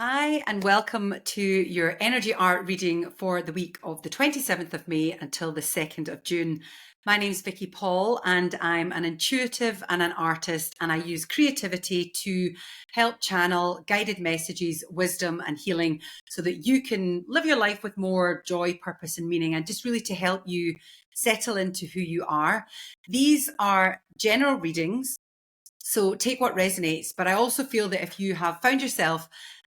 Hi, and welcome to your energy art reading for the week of the 27th of May until the 2nd of June. My name's Vicky Paul, and I'm an intuitive and an artist, and I use creativity to help channel guided messages, wisdom, and healing so that you can live your life with more joy, purpose, and meaning, and just really to help you settle into who you are. These are general readings, so take what resonates, but I also feel that if you have found yourself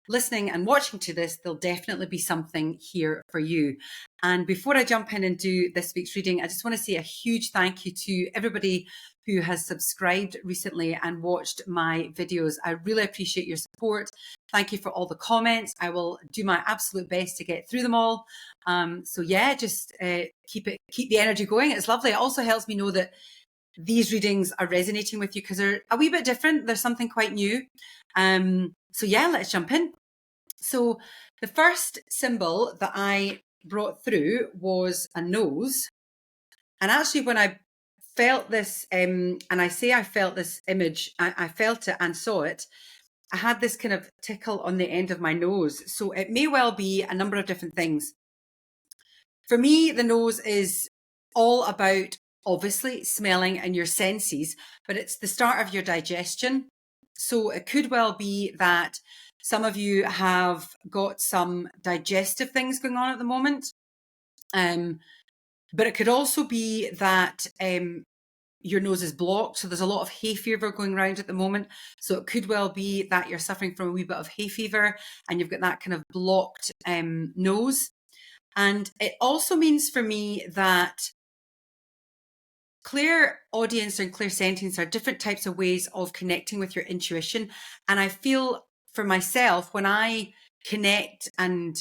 listening and watching to this, there'll definitely be something here for you. And before I jump in and do this week's reading, I just want to say a huge thank you to everybody who has subscribed recently and watched my videos. I really appreciate your support. Thank you for all the comments. I will do my absolute best to get through them all. So yeah, just keep the energy going. It's lovely. It also helps me know that these readings are resonating with you because they're a wee bit different. There's something quite new. So yeah, let's jump in. So the first symbol that I brought through was a nose. And actually when I felt this, and I say I felt this image, I felt it and saw it, I had this kind of tickle on the end of my nose. So it may well be a number of different things. For me, the nose is all about obviously smelling and your senses, but it's the start of your digestion. So it could well be that some of you have got some digestive things going on at the moment. But it could also be that your nose is blocked. So there's a lot of hay fever going around at the moment. So it could well be that you're suffering from a wee bit of hay fever and you've got that kind of blocked nose. And it also means for me that clairaudience and clairsentience are different types of ways of connecting with your intuition. And I feel for myself, when I connect and,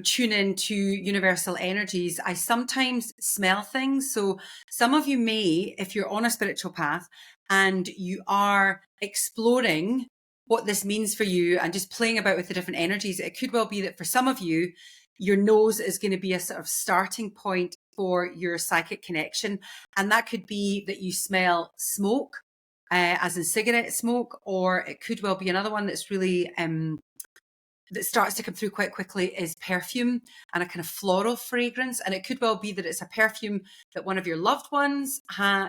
tune into universal energies, I sometimes smell things. So some of you may, if you're on a spiritual path and you are exploring what this means for you and just playing about with the different energies, it could well be that for some of you, your nose is going to be a sort of starting point for your psychic connection. And that could be that you smell smoke, as in cigarette smoke, or it could well be another one that's really, that starts to come through quite quickly is perfume and a kind of floral fragrance. And it could well be that it's a perfume that one of your loved ones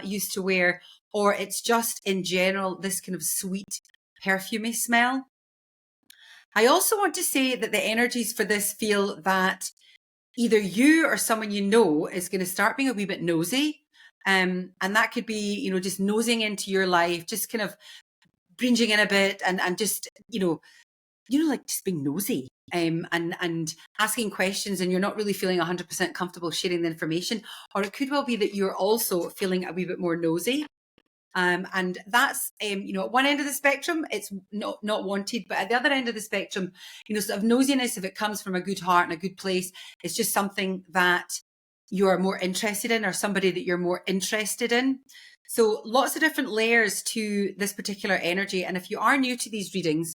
used to wear, or it's just in general, this kind of sweet perfumey smell. I also want to say that the energies for this feel that either you or someone you know is going to start being a wee bit nosy. And that could be, just nosing into your life, just kind of bringing in a bit and just, like just being nosy and asking questions, and you're not really feeling 100% comfortable sharing the information. Or it could well be that you're also feeling a wee bit more nosy. And that's, at one end of the spectrum, it's not wanted, but at the other end of the spectrum, sort of nosiness, if it comes from a good heart and a good place, it's just something that you're more interested in, or somebody that you're more interested in. So lots of different layers to this particular energy. And if you are new to these readings,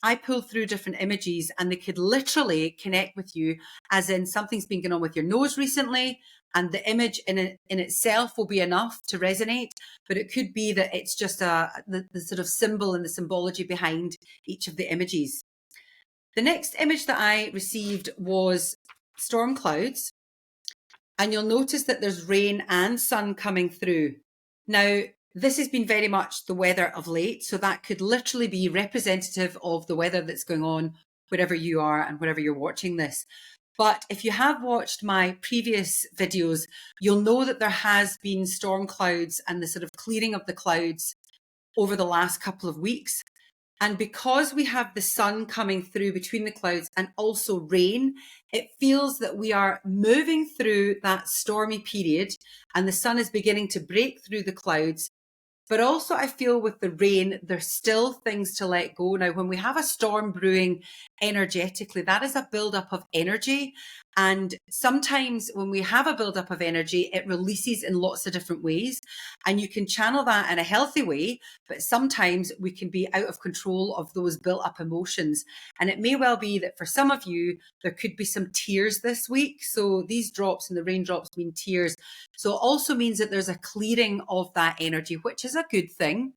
I pull through different images and they could literally connect with you, as in something's been going on with your nose recently, and the image in itself will be enough to resonate. But it could be that it's just the sort of symbol and the symbology behind each of the images. The next image that I received was storm clouds. And you'll notice that there's rain and sun coming through. Now, this has been very much the weather of late, so that could literally be representative of the weather that's going on wherever you are and wherever you're watching this. But if you have watched my previous videos, you'll know that there has been storm clouds and the sort of clearing of the clouds over the last couple of weeks. And because we have the sun coming through between the clouds and also rain, it feels that we are moving through that stormy period and the sun is beginning to break through the clouds. But also I feel with the rain, there's still things to let go. Now, when we have a storm brewing energetically, that is a buildup of energy. And sometimes when we have a buildup of energy, it releases in lots of different ways. And you can channel that in a healthy way, but sometimes we can be out of control of those built up emotions. And it may well be that for some of you, there could be some tears this week. So these drops and the raindrops mean tears. So it also means that there's a clearing of that energy, which is a good thing.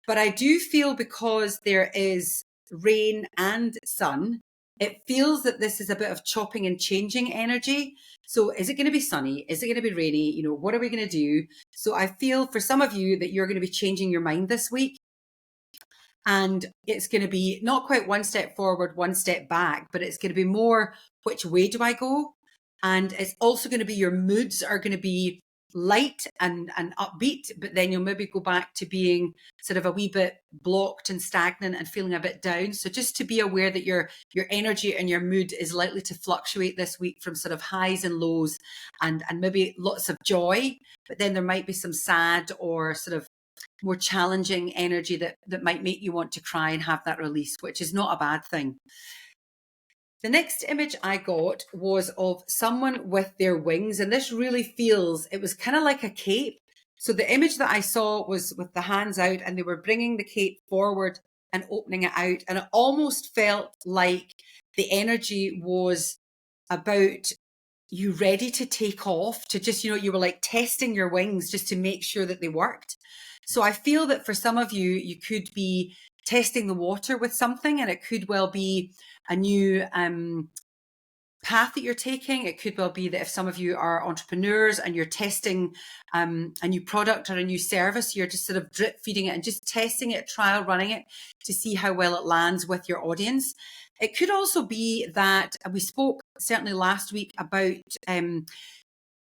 But I do feel because there is rain and sun, it feels that this is a bit of chopping and changing energy. So is it going to be sunny? Is it going to be rainy? You know, what are we going to do? So I feel for some of you that you're going to be changing your mind this week. And it's going to be not quite one step forward, one step back, but it's going to be more, which way do I go? And it's also going to be your moods are going to be light and upbeat, but then you'll maybe go back to being sort of a wee bit blocked and stagnant and feeling a bit down. So just to be aware that your energy and your mood is likely to fluctuate this week from sort of highs and lows and maybe lots of joy, but then there might be some sad or sort of more challenging energy that might make you want to cry and have that release, which is not a bad thing. The next image I got was of someone with their wings, and this really feels, it was kind of like a cape. So the image that I saw was with the hands out and they were bringing the cape forward and opening it out. And it almost felt like the energy was about you ready to take off, to just, you know, you were like testing your wings just to make sure that they worked. So I feel that for some of you, you could be testing the water with something, and it could well be a new path that you're taking. It could well be that if some of you are entrepreneurs and you're testing a new product or a new service, you're just sort of drip feeding it and just testing it, trial running it to see how well it lands with your audience. It could also be that we spoke certainly last week about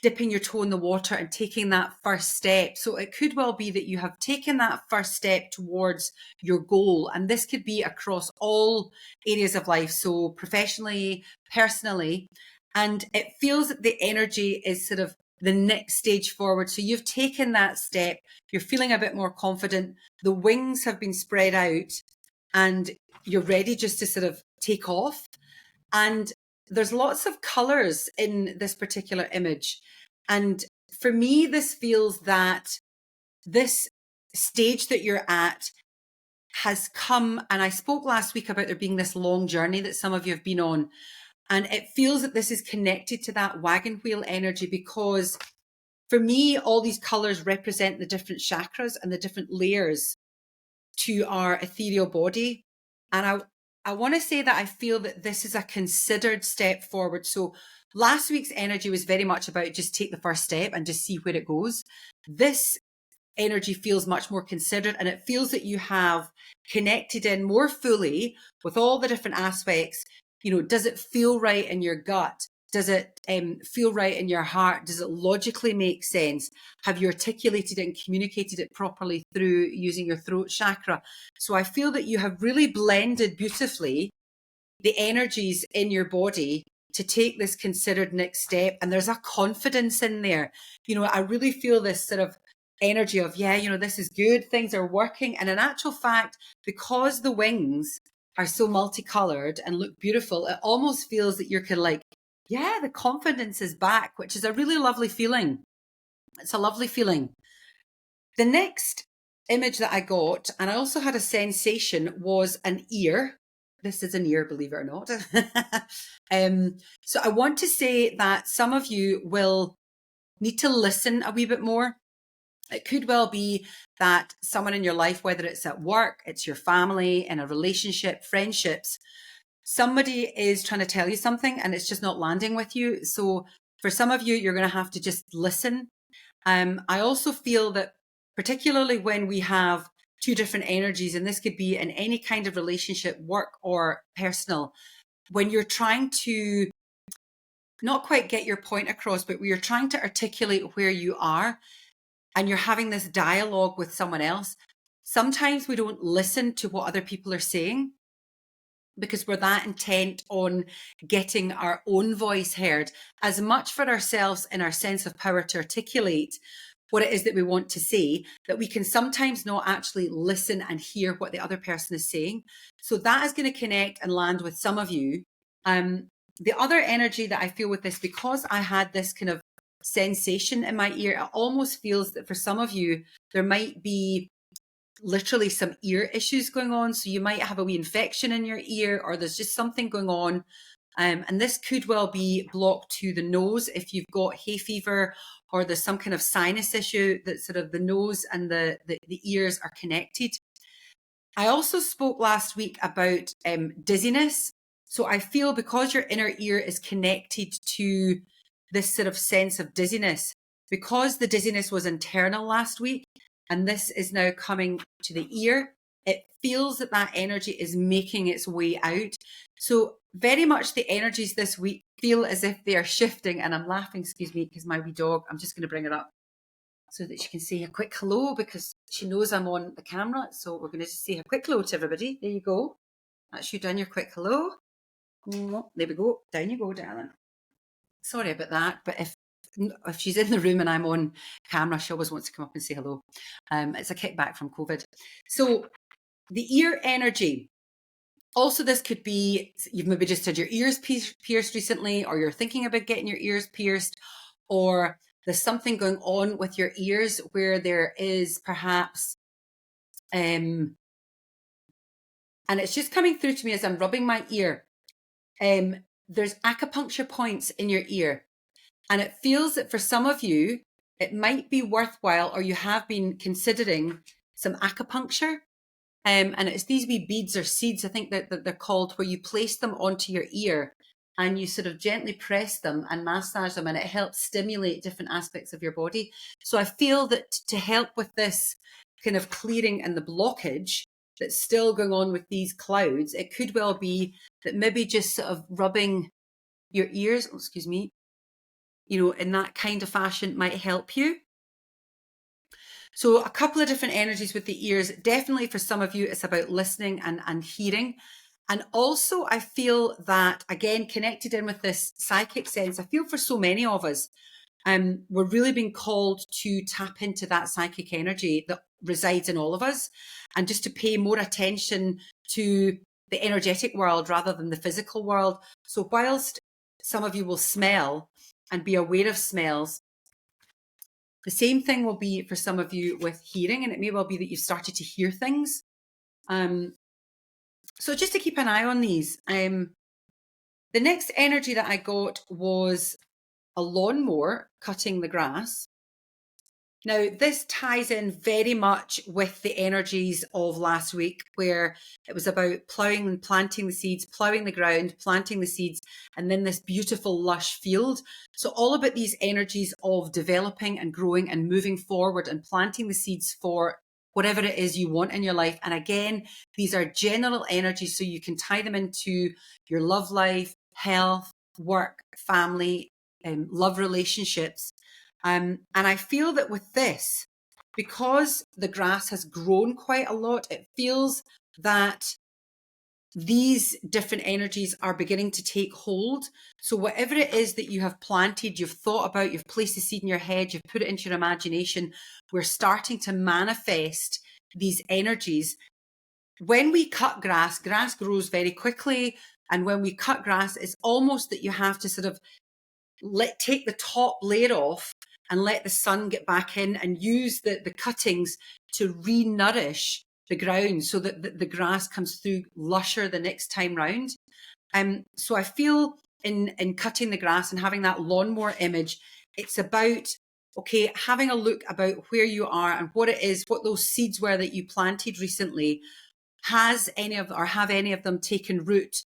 dipping your toe in the water and taking that first step. So it could well be that you have taken that first step towards your goal. And this could be across all areas of life. So professionally, personally, and it feels that the energy is sort of the next stage forward. So you've taken that step. You're feeling a bit more confident. The wings have been spread out and you're ready just to sort of take off. And there's lots of colors in this particular image. And for me, this feels that this stage that you're at has come, and I spoke last week about there being this long journey that some of you have been on. And it feels that this is connected to that wagon wheel energy, because for me, all these colors represent the different chakras and the different layers to our ethereal body. And I want to say that I feel that this is a considered step forward. So last week's energy was very much about just take the first step and just see where it goes. This energy feels much more considered, and it feels that you have connected in more fully with all the different aspects. You know, does it feel right in your gut? Does it feel right in your heart? Does it logically make sense? Have you articulated it and communicated it properly through using your throat chakra? So I feel that you have really blended beautifully the energies in your body to take this considered next step. And there's a confidence in there. You know, I really feel this sort of energy of, yeah, you know, this is good. Things are working. And in actual fact, because the wings are so multicolored and look beautiful, it almost feels that you're kind of like, yeah, the confidence is back, which is a really lovely feeling. It's a lovely feeling. The next image that I got, and I also had a sensation, was an ear. This is an ear, believe it or not. So I want to say that some of you will need to listen a wee bit more. It could well be that someone in your life, whether it's at work, it's your family, in a relationship, friendships, somebody is trying to tell you something and it's just not landing with you. So for some of you, you're going to have to just listen. I also feel that particularly when we have two different energies, and this could be in any kind of relationship, work or personal, when you're trying to not quite get your point across, but you're trying to articulate where you are and you're having this dialogue with someone else, sometimes we don't listen to what other people are saying, because we're that intent on getting our own voice heard as much for ourselves and our sense of power to articulate what it is that we want to say, that we can sometimes not actually listen and hear what the other person is saying. So that is going to connect and land with some of you. The other energy that I feel with this, because I had this kind of sensation in my ear, it almost feels that for some of you, there might be literally some ear issues going on. So you might have a wee infection in your ear, or there's just something going on. And this could well be blocked to the nose if you've got hay fever, or there's some kind of sinus issue that sort of the nose and the ears are connected. I also spoke last week about dizziness. So I feel because your inner ear is connected to this sort of sense of dizziness, because the dizziness was internal last week and this is now coming to the ear, it feels that that energy is making its way out. So very much the energies this week feel as if they are shifting. And I'm laughing, excuse me, because my wee dog, I'm just going to bring her up so that she can say a quick hello because she knows I'm on the camera. So we're going to just say a quick hello to everybody. There you go. That's you done your quick hello. There we go. Down you go, darling. Sorry about that, but if she's in the room and I'm on camera, she always wants to come up and say hello. It's a kickback from COVID. So the ear energy. Also, this could be you've maybe just had your ears pierced recently, or you're thinking about getting your ears pierced, or there's something going on with your ears where there is perhaps, and it's just coming through to me as I'm rubbing my ear. There's acupuncture points in your ear. And it feels that for some of you, it might be worthwhile, or you have been considering some acupuncture. And it's these wee beads or seeds, I think that they're called, where you place them onto your ear and you sort of gently press them and massage them, and it helps stimulate different aspects of your body. So I feel that to help with this kind of clearing and the blockage that's still going on with these clouds, it could well be that maybe just sort of rubbing your ears, excuse me, in that kind of fashion might help you. So a couple of different energies with the ears. Definitely for some of you, it's about listening and hearing. And also I feel that, again, connected in with this psychic sense, I feel for so many of us, we're really being called to tap into that psychic energy that resides in all of us, and just to pay more attention to the energetic world rather than the physical world. So whilst some of you will smell and be aware of smells, the same thing will be for some of you with hearing, and it may well be that you've started to hear things. So just to keep an eye on these. The next energy that I got was a lawnmower cutting the grass. Now, this ties in very much with the energies of last week, where it was about ploughing and planting the seeds, ploughing the ground, planting the seeds, and then this beautiful lush field. So all about these energies of developing and growing and moving forward and planting the seeds for whatever it is you want in your life. And again, these are general energies, so you can tie them into your love life, health, work, family, love relationships. And I feel that with this, because the grass has grown quite a lot, it feels that these different energies are beginning to take hold. So whatever it is that you have planted, you've thought about, you've placed a seed in your head, you've put it into your imagination, we're starting to manifest these energies. When we cut grass, grass grows very quickly. And when we cut grass, it's almost that you have to sort of take the top layer off and let the sun get back in, and use the cuttings to re-nourish the ground so that the grass comes through lusher the next time round. So I feel in cutting the grass and having that lawnmower image, it's about, okay, having a look about where you are and what it is, what those seeds were that you planted recently. Have any of them taken root?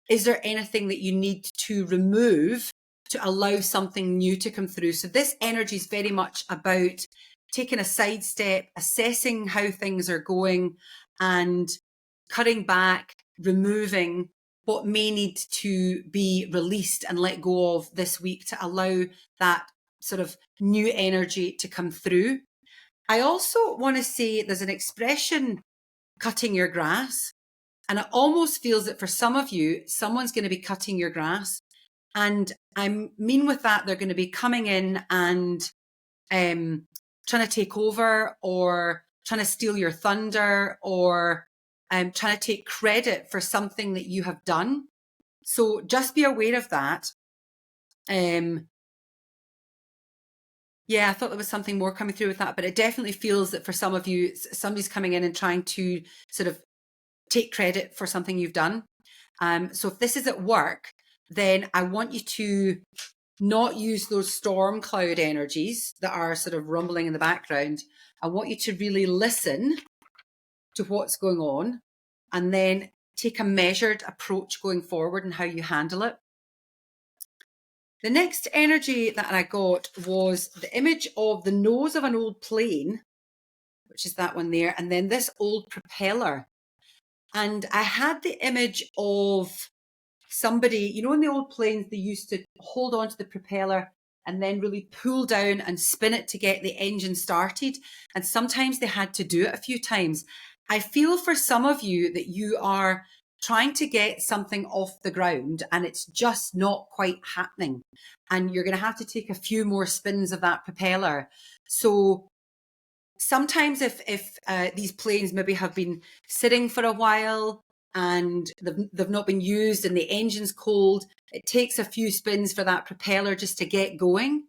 Is there anything that you need to remove to allow something new to come through? So this energy is very much about taking a sidestep, assessing how things are going, and cutting back, removing what may need to be released and let go of this week to allow that sort of new energy to come through. I also want to say there's an expression, cutting your grass. And it almost feels that for some of you, someone's going to be cutting your grass. And I mean with that, they're going to be coming in and trying to take over, or trying to steal your thunder, or trying to take credit for something that you have done. So just be aware of that. Yeah, I thought there was something more coming through with that, but it definitely feels that for some of you, somebody's coming in and trying to sort of take credit for something you've done. So if this is at work, then I want you to not use those storm cloud energies that are sort of rumbling in the background. I want you to really listen to what's going on, and then take a measured approach going forward and how you handle it. The next energy that I got was the image of the nose of an old plane, which is that one there, and then this old propeller. And I had the image of somebody, you know, in the old planes, they used to hold on to the propeller and then really pull down and spin it to get the engine started. And sometimes they had to do it a few times. I feel for some of you that you are trying to get something off the ground and it's just not quite happening. And you're going to have to take a few more spins of that propeller. So sometimes if these planes maybe have been sitting for a while and they've not been used and the engine's cold, it takes a few spins for that propeller just to get going.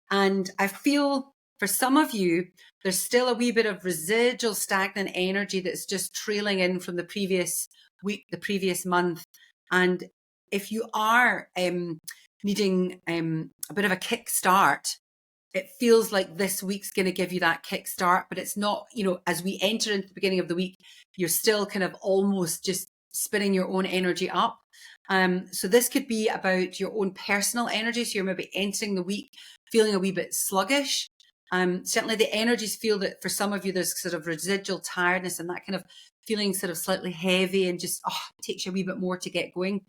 And I feel for some of you, there's still a wee bit of residual stagnant energy that's just trailing in from the previous week, the previous month. And if you are needing a bit of a kick start, it feels like this week's going to give you that kick start, but it's not, you know, as we enter into the beginning of the week, you're still kind of almost just spinning your own energy up. So this could be about your own personal energy. So you're maybe entering the week feeling a wee bit sluggish. Certainly the energies feel that for some of you, there's sort of residual tiredness and that kind of feeling sort of slightly heavy and just, it takes you a wee bit more to get going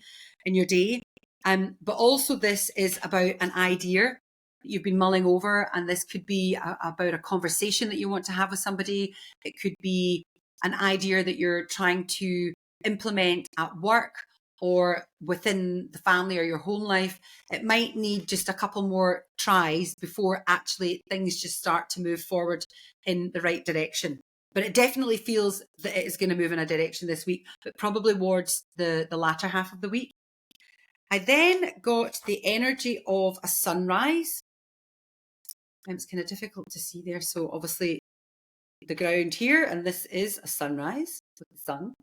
in your day. But also this is about an idea you've been mulling over, and this could be about a conversation that you want to have with somebody. It could be an idea that you're trying to implement at work or within the family or your home life. It might need just a couple more tries before actually things just start to move forward in the right direction. But it definitely feels that it is going to move in a direction this week, but probably towards the latter half of the week. I then got the energy of a sunrise. It's kind of difficult to see there. So obviously the ground here, and this is a sunrise with the sun.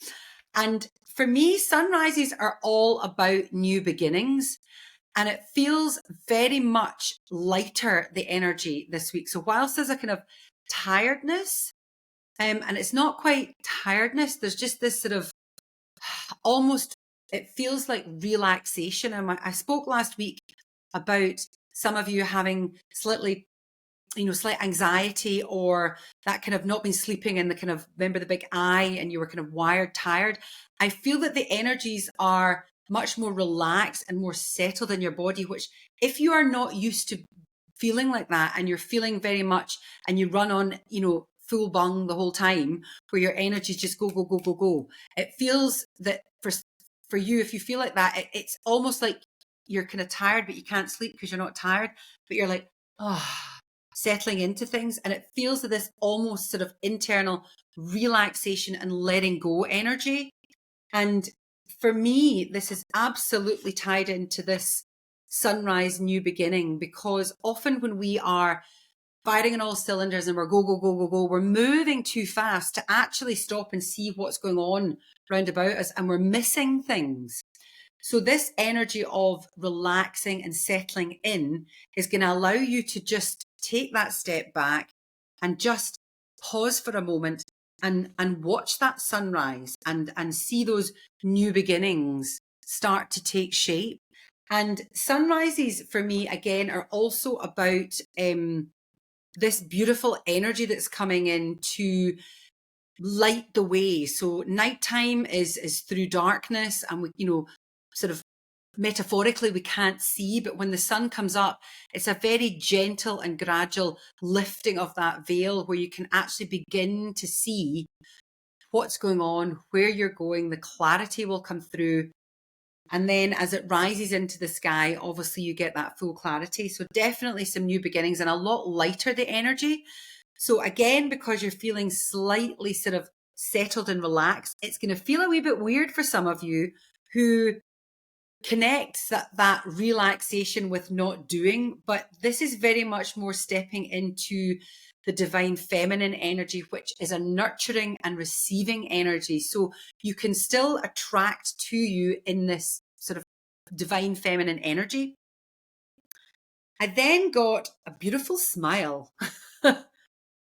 And for me, sunrises are all about new beginnings. And it feels very much lighter, the energy this week. So whilst there's a kind of tiredness, and it's not quite tiredness, there's just this sort of almost, it feels like relaxation. And I spoke last week about some of you having slight anxiety or that kind of not been sleeping and the kind of, remember the big eye and you were kind of wired, tired. I feel that the energies are much more relaxed and more settled in your body, which if you are not used to feeling like that and you're feeling very much and you run on, full bung the whole time where your energies just go, go, go, go, go. It feels that for you, if you feel like that, it's almost like you're kind of tired, but you can't sleep because you're not tired, but you're like, settling into things. And it feels that this almost sort of internal relaxation and letting go energy. And for me, this is absolutely tied into this sunrise new beginning, because often when we are firing on all cylinders and we're go, go, go, go, go, we're moving too fast to actually stop and see what's going on round about us, and we're missing things. So this energy of relaxing and settling in is going to allow you to just take that step back and just pause for a moment and watch that sunrise and see those new beginnings start to take shape. And sunrises for me, again, are also about this beautiful energy that's coming in to light the way. So nighttime is through darkness, and we, sort of metaphorically we can't see, but when the sun comes up, it's a very gentle and gradual lifting of that veil where you can actually begin to see what's going on, where you're going. The clarity will come through. And then as it rises into the sky, obviously you get that full clarity. So definitely some new beginnings and a lot lighter the energy. So again, because you're feeling slightly sort of settled and relaxed, it's going to feel a wee bit weird for some of you who connects that relaxation with not doing. But this is very much more stepping into the divine feminine energy, which is a nurturing and receiving energy. So you can still attract to you in this sort of divine feminine energy. I then got a beautiful smile.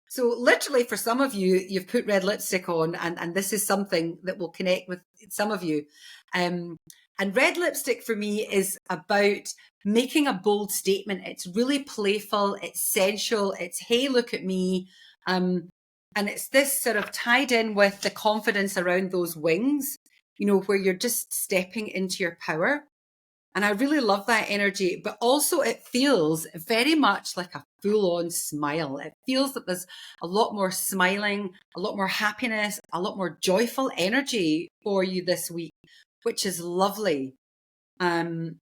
So So literally for some of you, you've put red lipstick on, and this is something that will connect with some of you. And red lipstick for me is about making a bold statement. It's really playful, it's sensual, it's, hey, look at me. And it's this sort of tied in with the confidence around those wings, where you're just stepping into your power. And I really love that energy, but also it feels very much like a full-on smile. It feels that there's a lot more smiling, a lot more happiness, a lot more joyful energy for you this week, which is lovely. And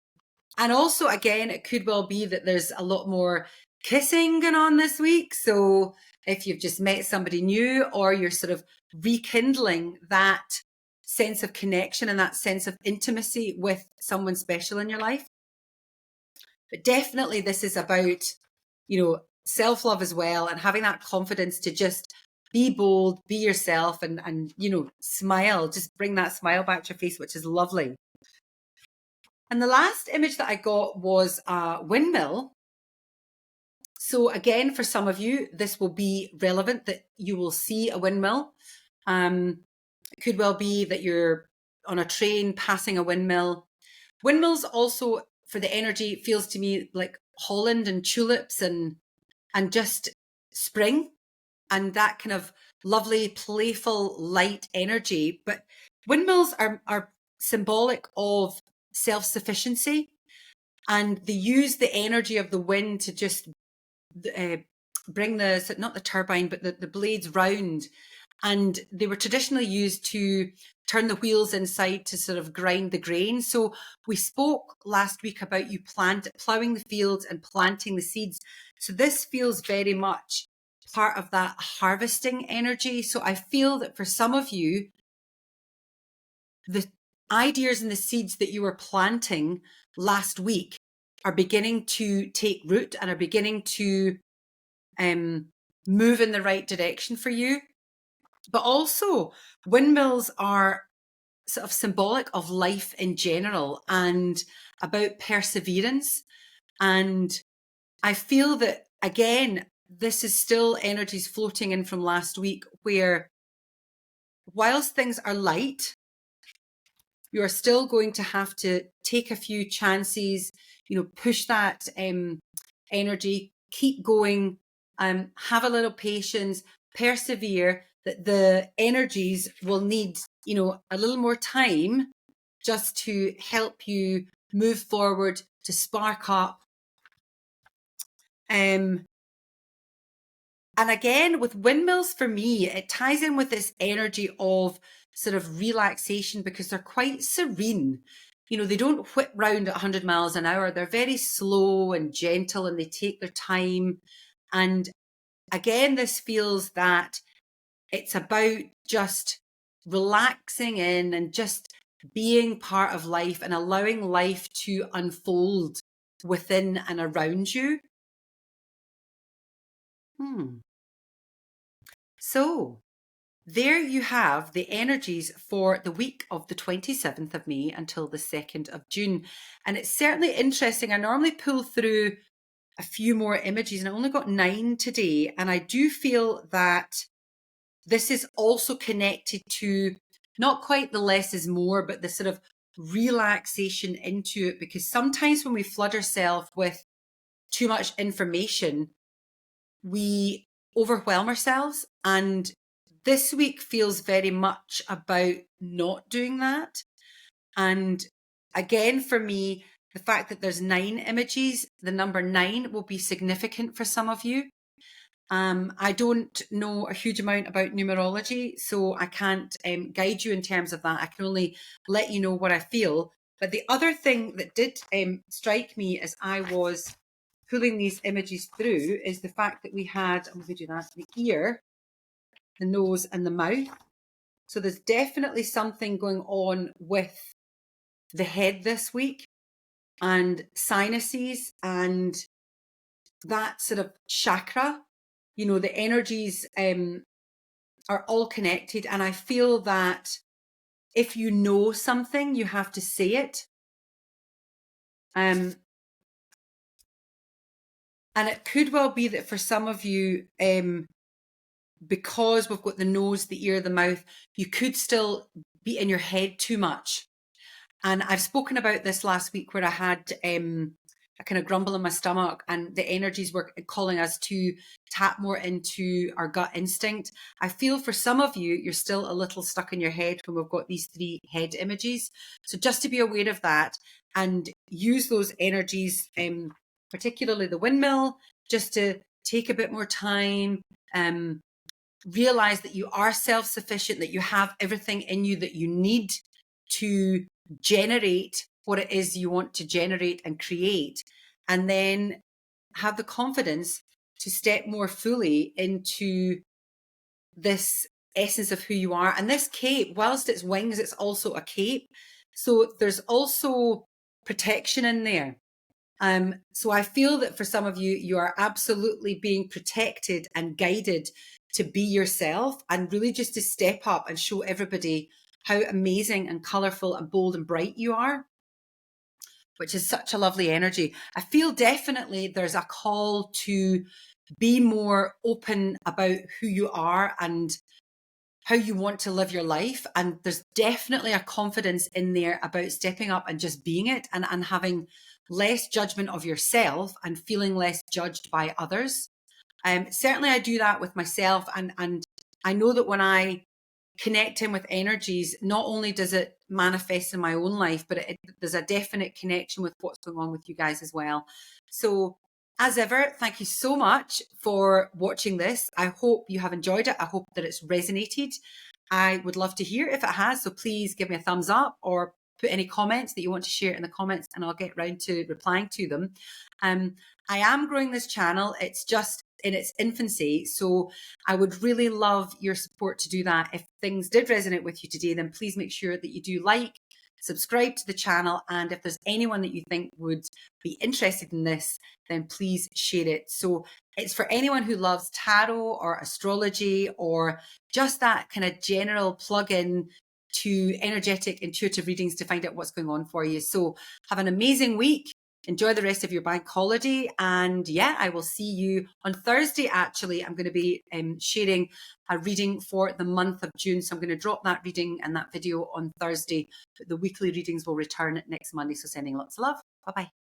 also, again, it could well be that there's a lot more kissing going on this week. So if you've just met somebody new, or you're sort of rekindling that sense of connection and that sense of intimacy with someone special in your life. But definitely this is about, self-love as well, and having that confidence to just be bold, be yourself, and smile, just bring that smile back to your face, which is lovely. And the last image that I got was a windmill. So again, for some of you, this will be relevant, that you will see a windmill. It could well be that you're on a train passing a windmill. Windmills also, for the energy, feels to me like Holland and tulips and just spring, and that kind of lovely, playful, light energy. But windmills are symbolic of self-sufficiency, and they use the energy of the wind to just bring not the turbine, but the blades round. And they were traditionally used to turn the wheels inside to sort of grind the grain. So we spoke last week about you plowing the fields and planting the seeds. So this feels very much part of that harvesting energy. So I feel that for some of you, the ideas and the seeds that you were planting last week are beginning to take root and are beginning to move in the right direction for you. But also, windmills are sort of symbolic of life in general and about perseverance. And I feel that, again, this is still energies floating in from last week, where whilst things are light, you are still going to have to take a few chances, push that energy, keep going, have a little patience, persevere, that the energies will need, a little more time just to help you move forward, to spark up. And again, with windmills, for me, it ties in with this energy of sort of relaxation, because they're quite serene. They don't whip round at 100 miles an hour. They're very slow and gentle, and they take their time. And again, this feels that it's about just relaxing in and just being part of life and allowing life to unfold within and around you. So there you have the energies for the week of the 27th of May until the 2nd of June. And it's certainly interesting. I normally pull through a few more images, and I only got 9 today. And I do feel that this is also connected to not quite the less is more, but the sort of relaxation into it. Because sometimes when we flood ourselves with too much information, we overwhelm ourselves. And this week feels very much about not doing that. And again, for me, the fact that there's 9 images, the number 9 will be significant for some of you. I don't know a huge amount about numerology, so I can't guide you in terms of that. I can only let you know what I feel. But the other thing that did strike me as I was pulling these images through is the fact that we had, I'm going to do that, the ear, the nose, and the mouth. So there's definitely something going on with the head this week, and sinuses, and that sort of chakra. The energies are all connected. And I feel that if you know something, you have to say it. And it could well be that for some of you, because we've got the nose, the ear, the mouth, you could still be in your head too much. And I've spoken about this last week where I had a kind of grumble in my stomach and the energies were calling us to tap more into our gut instinct. I feel for some of you, you're still a little stuck in your head when we've got these 3 head images. So just to be aware of that and use those energies, particularly the windmill, just to take a bit more time, realize that you are self-sufficient, that you have everything in you that you need to generate what it is you want to generate and create, and then have the confidence to step more fully into this essence of who you are. And this cape, whilst it's wings, it's also a cape. So there's also protection in there. So I feel that for some of you, you are absolutely being protected and guided to be yourself and really just to step up and show everybody how amazing and colorful and bold and bright you are, which is such a lovely energy. I feel definitely there's a call to be more open about who you are and how you want to live your life. And there's definitely a confidence in there about stepping up and just being it and having less judgment of yourself and feeling less judged by others. Certainly I do that with myself. And I know that when I connect in with energies, not only does it manifest in my own life, but there's a definite connection with what's going on with you guys as well. So as ever, thank you so much for watching this. I hope you have enjoyed it. I hope that it's resonated. I would love to hear if it has. So please give me a thumbs up or put any comments that you want to share in the comments and I'll get round to replying to them. I am growing this channel. It's just in its infancy. So I would really love your support to do that. If things did resonate with you today, then please make sure that you do like, subscribe to the channel. And if there's anyone that you think would be interested in this, then please share it. So it's for anyone who loves tarot or astrology or just that kind of general plug-in to energetic intuitive readings to find out what's going on for you. So have an amazing week. Enjoy the rest of your bank holiday. And yeah, I will see you on Thursday. Actually, I'm going to be sharing a reading for the month of June. So I'm going to drop that reading and that video on Thursday. The weekly readings will return next Monday. So sending lots of love. Bye-bye.